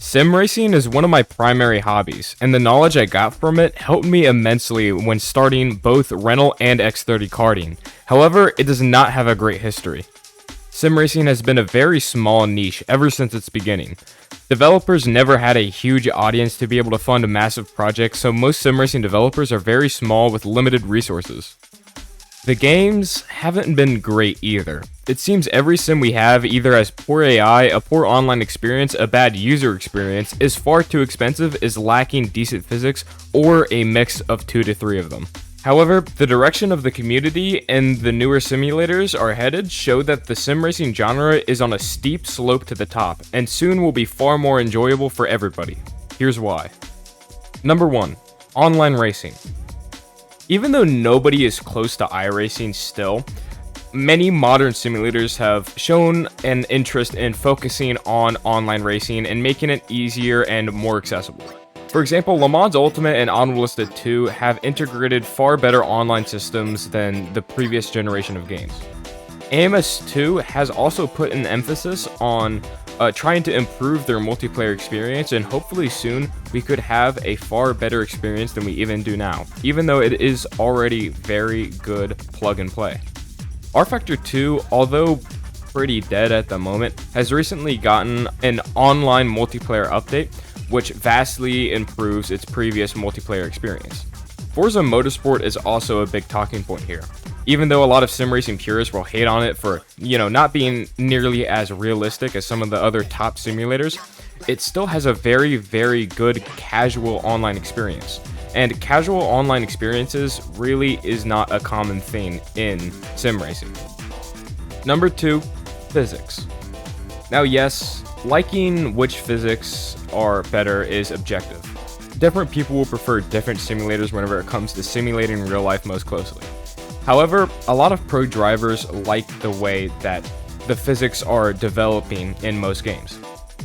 Sim racing is one of my primary hobbies, and the knowledge I got from it helped me immensely when starting both rental and X30 karting. However, it does not have a great history. Sim racing has been a very small niche ever since its beginning. Developers never had a huge audience to be able to fund massive projects, so most sim racing developers are very small with limited resources. The games haven't been great either. It seems every sim we have either has poor AI, a poor online experience, a bad user experience, is far too expensive, is lacking decent physics, or a mix of 2 to 3 of them. However, the direction of the community and the newer simulators are headed show that the sim racing genre is on a steep slope to the top, and soon will be far more enjoyable for everybody. Here's why. Number 1. Online racing. Even though nobody is close to iRacing still, many modern simulators have shown an interest in focusing on online racing and making it easier and more accessible. For example, Le Mans Ultimate and Untitled 2 have integrated far better online systems than the previous generation of games. AMS 2 has also put an emphasis on trying to improve their multiplayer experience, and hopefully soon we could have a far better experience than we even do now, even though it is already very good plug and play. R-Factor 2, although pretty dead at the moment, has recently gotten an online multiplayer update, which vastly improves its previous multiplayer experience. Forza Motorsport is also a big talking point here. Even though a lot of sim racing purists will hate on it for, not being nearly as realistic as some of the other top simulators, it still has a very, very good casual online experience. And casual online experiences really is not a common thing in sim racing. Number 2, physics. Now yes, liking which physics are better is objective. Different people will prefer different simulators whenever it comes to simulating real life most closely. However, a lot of pro drivers like the way that the physics are developing in most games.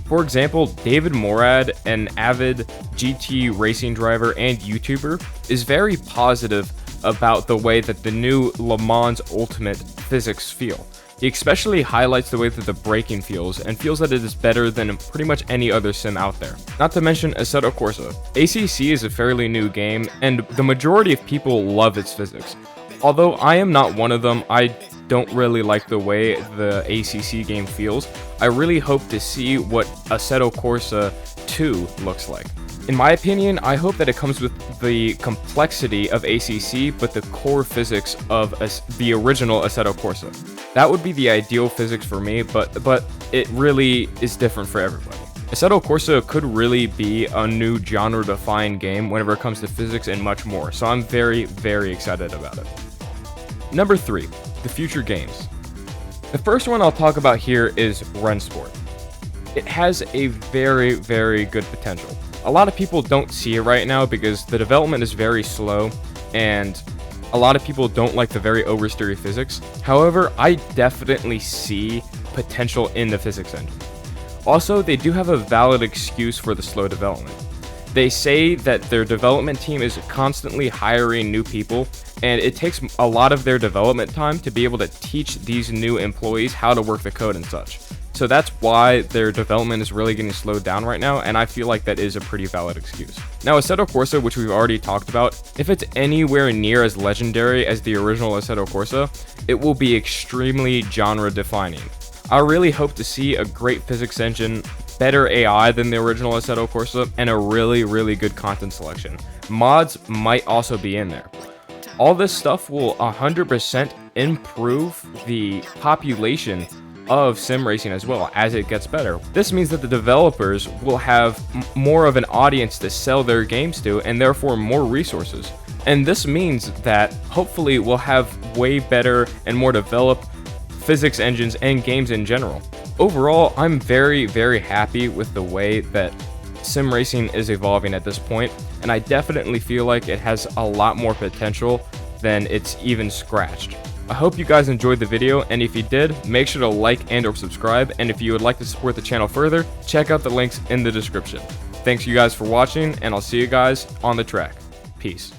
For example, David Morad, an avid GT racing driver and YouTuber, is very positive about the way that the new Le Mans Ultimate physics feel. He especially highlights the way that the braking feels, and feels that it is better than pretty much any other sim out there. Not to mention Assetto Corsa. ACC is a fairly new game, and the majority of people love its physics. Although I am not one of them, I don't really like the way the ACC game feels. I really hope to see what Assetto Corsa 2 looks like. In my opinion, I hope that it comes with the complexity of ACC, but the core physics of the original Assetto Corsa. That would be the ideal physics for me, but it really is different for everybody. Assetto Corsa could really be a new genre-defining game whenever it comes to physics and much more, so I'm very, very excited about it. Number 3, the future games. The first one I'll talk about here is Rensport. It has a very, very good potential. A lot of people don't see it right now because the development is very slow, and a lot of people don't like the very oversteery physics. However, I definitely see potential in the physics engine. Also, they do have a valid excuse for the slow development. They say that their development team is constantly hiring new people, and it takes a lot of their development time to be able to teach these new employees how to work the code and such. So that's why their development is really getting slowed down right now, and I feel like that is a pretty valid excuse. Now, Assetto Corsa, which we've already talked about, if it's anywhere near as legendary as the original Assetto Corsa, it will be extremely genre-defining. I really hope to see a great physics engine, better AI than the original Assetto Corsa, and a really, really good content selection. Mods might also be in there. All this stuff will 100% improve the population of sim racing as well as it gets better. This means that the developers will have more of an audience to sell their games to, and therefore more resources. And this means that hopefully we'll have way better and more developed physics engines and games in general. Overall, I'm very, very happy with the way that sim racing is evolving at this point, and I definitely feel like it has a lot more potential than it's even scratched. I hope you guys enjoyed the video, and if you did, make sure to like and or subscribe, and if you would like to support the channel further, check out the links in the description. Thanks you guys for watching, and I'll see you guys on the track. Peace.